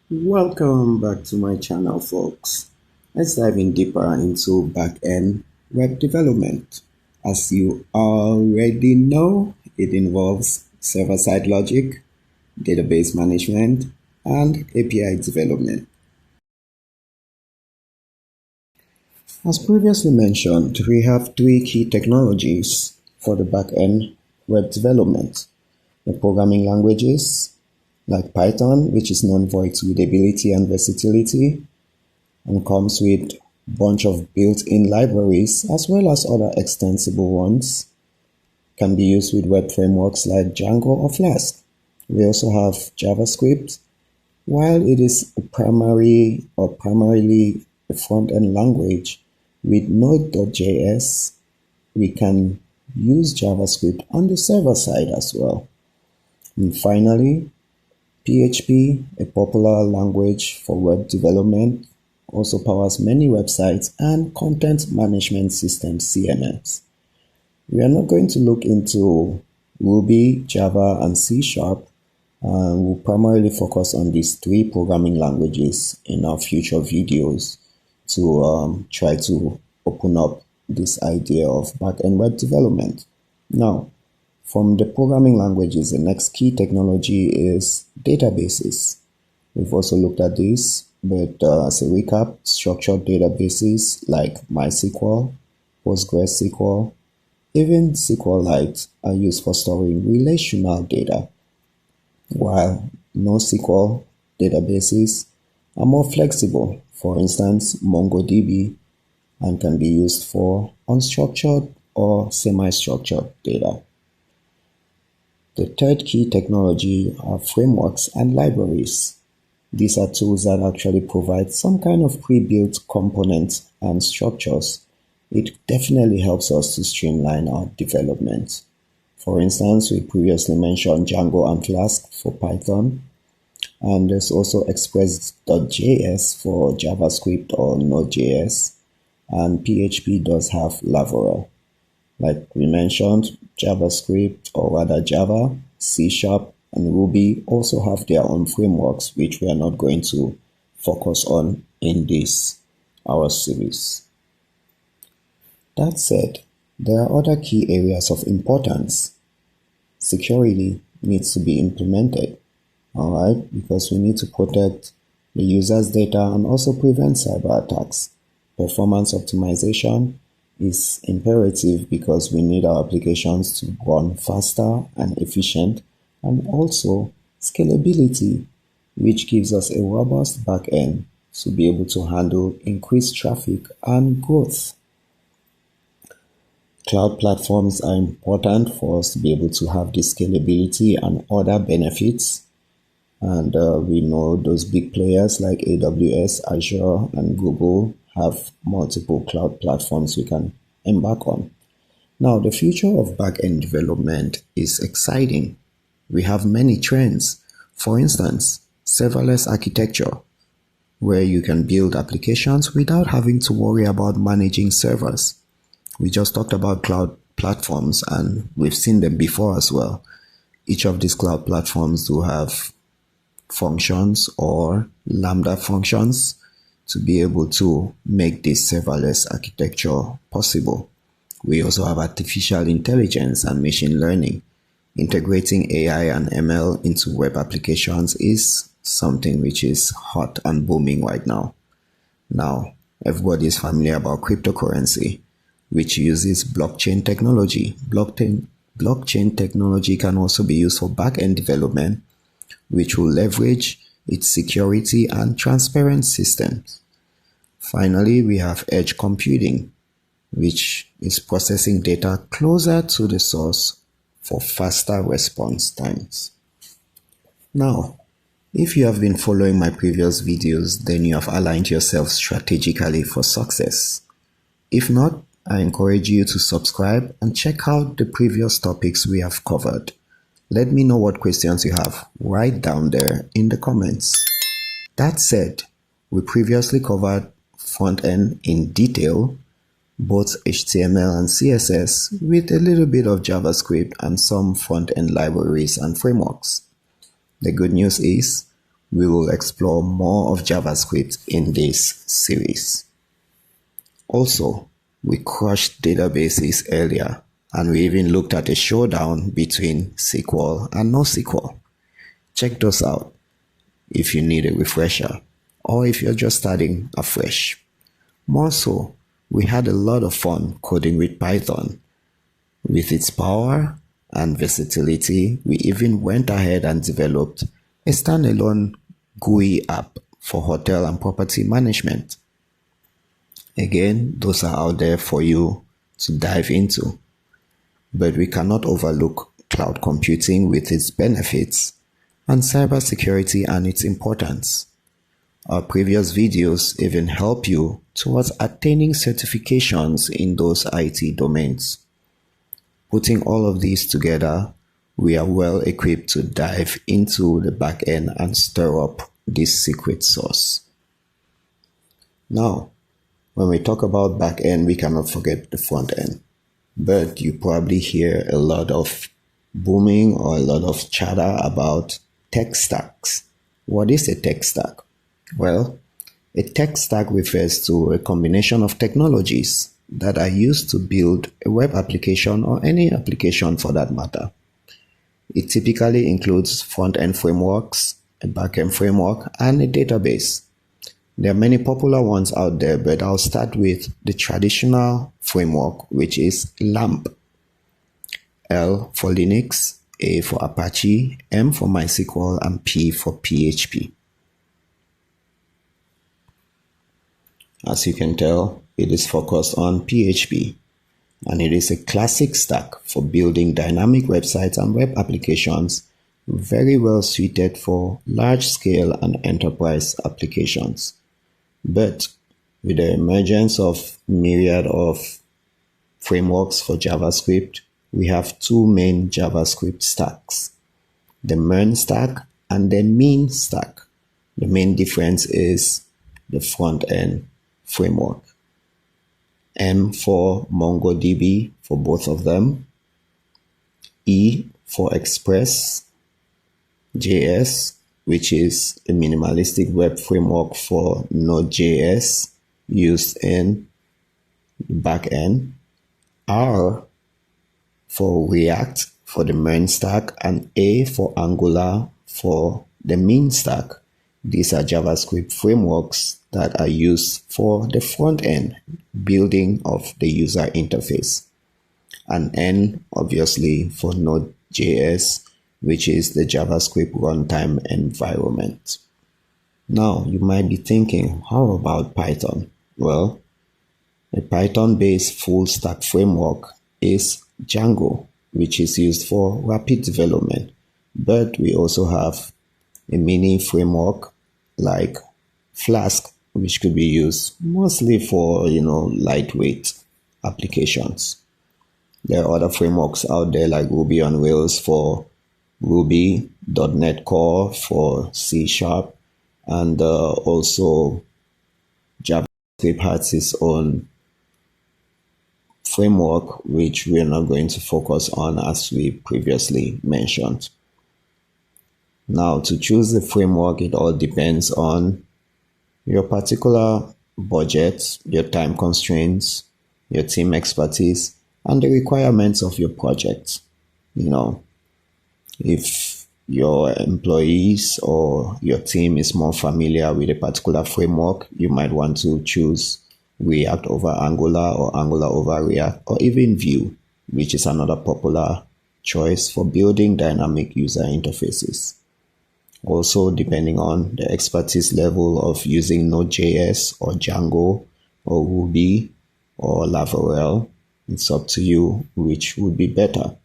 Welcome back to my channel, folks. Let's dive in deeper into backend web development. As you already know, it involves server-side logic, database management, and API development. As previously mentioned, we have three key technologies for the backend web development. The programming languages like Python, which is known for its readability and versatility, and comes with a bunch of built-in libraries as well as other extensible ones. Can be used with web frameworks like Django or Flask. We also have JavaScript. While it is a primarily a front-end language with Node.js, we can use JavaScript on the server side as well. And finally, PHP, a popular language for web development, also powers many websites and content management systems (CMS). We are not going to look into Ruby, Java, and C Sharp. We'll primarily focus on these three programming languages in our future videos to try to open up this idea of back-end web development. Now, from the programming languages, the next key technology is databases. We've also looked at this, but as a recap, structured databases like MySQL, PostgreSQL, even SQLite are used for storing relational data, while NoSQL databases are more flexible. For instance, MongoDB and can be used for unstructured or semi-structured data. The third key technology are frameworks and libraries. These are tools that actually provide some kind of pre-built components and structures. It definitely helps us to streamline our development. For instance, we previously mentioned Django and Flask for Python, and there's also Express.js for JavaScript or Node.js, and PHP does have Laravel. Like we mentioned, JavaScript, or rather Java, C Sharp, and Ruby also have their own frameworks, which we are not going to focus on in this our series. That said, there are other key areas of importance. Security needs to be implemented, alright, because we need to protect the user's data and also prevent cyber attacks. Performance optimization is imperative because we need our applications to run faster and efficient, and also scalability, which gives us a robust backend to be able to handle increased traffic and growth. Cloud platforms are important for us to be able to have this scalability and other benefits. And we know those big players like AWS, Azure, and Google have multiple cloud platforms we can embark on. Now, the future of backend development is exciting. We have many trends. For instance, serverless architecture, where you can build applications without having to worry about managing servers. We just talked about cloud platforms, and we've seen them before as well. Each of these cloud platforms do have functions or Lambda functions to be able to make this serverless architecture possible. We also have artificial intelligence and machine learning. Integrating AI and ML into web applications is something which is hot and booming right now. Now, everybody is familiar about cryptocurrency, which uses blockchain technology. Blockchain technology can also be used for back-end development, which will leverage its security and transparent systems. Finally, we have edge computing, which is processing data closer to the source for faster response times. Now, if you have been following my previous videos, then you have aligned yourself strategically for success. If not, I encourage you to subscribe and check out the previous topics we have covered. Let me know what questions you have right down there in the comments. That said, we previously covered front-end in detail, both HTML and CSS, with a little bit of JavaScript and some front-end libraries and frameworks. The good news is We will explore more of JavaScript in this series. Also, we crushed databases earlier, and we even looked at a showdown between SQL and NoSQL. Check those out if you need a refresher or if you're just starting afresh. More so, we had a lot of fun coding with Python. With its power and versatility, we even went ahead and developed a standalone GUI app for hotel and property management. Again, those are out there for you to dive into. But we cannot overlook cloud computing with its benefits and cybersecurity and its importance. Our previous videos even help you towards attaining certifications in those IT domains. Putting all of these together, we are well equipped to dive into the back end and stir up this secret sauce. Now, when we talk about back end, we cannot forget the front end. But you probably hear a lot of booming or a lot of chatter about tech stacks. What is a tech stack? Well, a tech stack refers to a combination of technologies that are used to build a web application or any application for that matter. It typically includes front-end frameworks, a backend framework, and a database. There are many popular ones out there, but I'll start with the traditional framework, which is LAMP. L for Linux, A for Apache, M for MySQL, and P for PHP. As you can tell, it is focused on PHP, and it is a classic stack for building dynamic websites and web applications, very well suited for large-scale and enterprise applications. But with the emergence of myriad of frameworks for JavaScript, we have two main JavaScript stacks, the MERN stack and the MEAN stack. The main difference is the front-end framework. M for MongoDB for both of them, E for Expressjs, which is a minimalistic web framework for Node.js used in the backend, R for React for the MERN stack, and A for Angular for the MEAN stack. These are JavaScript frameworks that are used for the front end building of the user interface. And N, obviously, for Node.js, which is the JavaScript runtime environment. Now, you might be thinking, how about Python? Well, a Python-based full-stack framework is Django, which is used for rapid development. But we also have a mini framework like Flask, which could be used mostly for, lightweight applications. There are other frameworks out there like Ruby on Rails for Ruby, .NET Core for C#, and also JavaScript has its own framework, which we're not going to focus on as we previously mentioned. Now, to choose the framework, it all depends on your particular budget, your time constraints, your team expertise, and the requirements of your project. If your employees or your team is more familiar with a particular framework, you might want to choose React over Angular or Angular over React, or even Vue, which is another popular choice for building dynamic user interfaces. Also, depending on the expertise level of using Node.js or Django or Ruby or Laravel, it's up to you which would be better.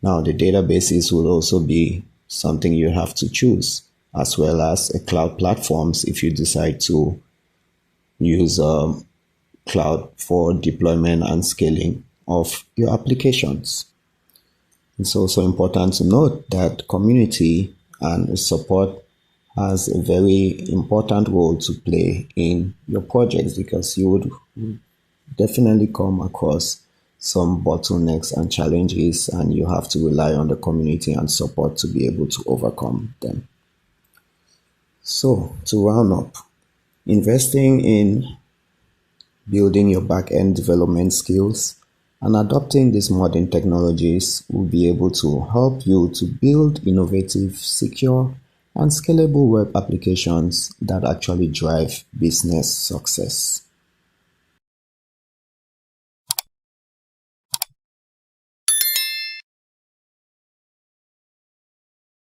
Now, the databases will also be something you have to choose, as well as cloud platforms if you decide to use cloud for deployment and scaling of your applications. It's also important to note that community and support has a very important role to play in your projects, because you would definitely come across some bottlenecks and challenges, and you have to rely on the community and support to be able to overcome them. So, to round up, investing in building your back-end development skills and adopting these modern technologies will be able to help you to build innovative, secure, and scalable web applications that actually drive business success.